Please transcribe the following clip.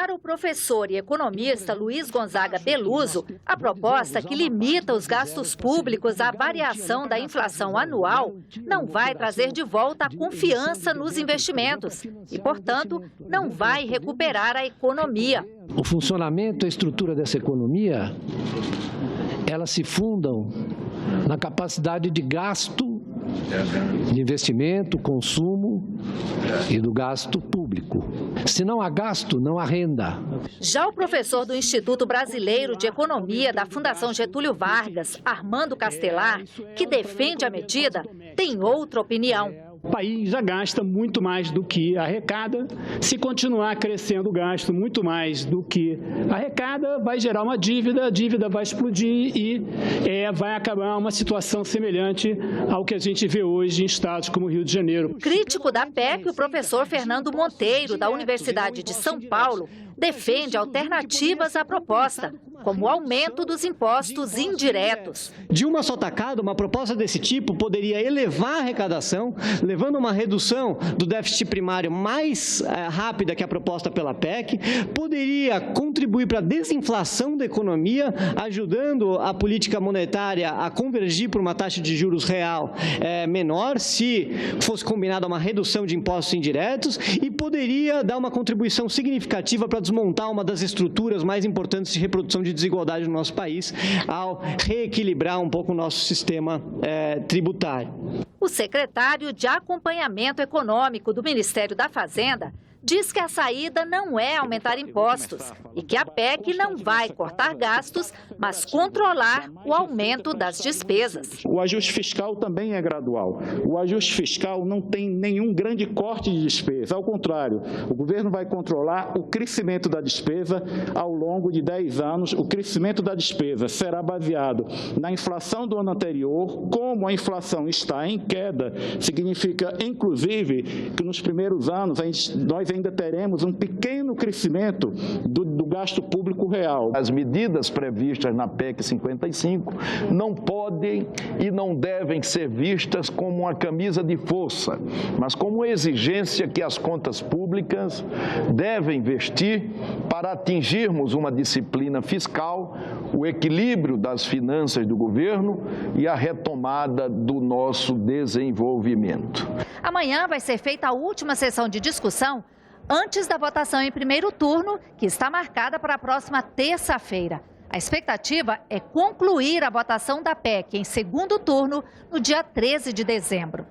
Para o professor e economista Luiz Gonzaga Peluso, a proposta que limita os gastos públicos à variação da inflação anual não vai trazer de volta a confiança nos investimentos e, portanto, não vai recuperar a economia. O funcionamento e a estrutura dessa economia, elas se fundam na capacidade de gasto, de investimento, consumo e do gasto público. Se não há gasto, não há renda. Já o professor do Instituto Brasileiro de Economia da Fundação Getúlio Vargas, Armando Castelar, que defende a medida, tem outra opinião. O país já gasta muito mais do que arrecada. Se continuar crescendo o gasto muito mais do que arrecada, vai gerar uma dívida, a dívida vai explodir e vai acabar uma situação semelhante ao que a gente vê hoje em estados como o Rio de Janeiro. Crítico da PEC, o professor Fernando Monteiro, da Universidade de São Paulo, defende alternativas à proposta, como o aumento dos impostos indiretos. De uma só tacada, uma proposta desse tipo poderia elevar a arrecadação, levando a uma redução do déficit primário mais rápida que a proposta pela PEC, poderia contribuir para a desinflação da economia, ajudando a política monetária a convergir para uma taxa de juros real menor, se fosse combinada uma redução de impostos indiretos, e poderia dar uma contribuição significativa para desmontar uma das estruturas mais importantes de reprodução de desigualdade no nosso país, ao reequilibrar um pouco o nosso sistema tributário. O secretário de Acompanhamento Econômico do Ministério da Fazenda diz que a saída não é aumentar impostos e que a PEC não vai cortar gastos, mas controlar o aumento das despesas. O ajuste fiscal também é gradual. O ajuste fiscal não tem nenhum grande corte de despesa. Ao contrário, o governo vai controlar o crescimento da despesa ao longo de 10 anos. O crescimento da despesa será baseado na inflação do ano anterior. Como a inflação está em queda, significa, inclusive, que nos primeiros anos nós ainda teremos um pequeno crescimento do gasto público real. As medidas previstas na PEC 55 não podem e não devem ser vistas como uma camisa de força, mas como exigência que as contas públicas devem vestir para atingirmos uma disciplina fiscal, o equilíbrio das finanças do governo e a retomada do nosso desenvolvimento. Amanhã vai ser feita a última sessão de discussão antes da votação em primeiro turno, que está marcada para a próxima terça-feira. A expectativa é concluir a votação da PEC em segundo turno no dia 13 de dezembro.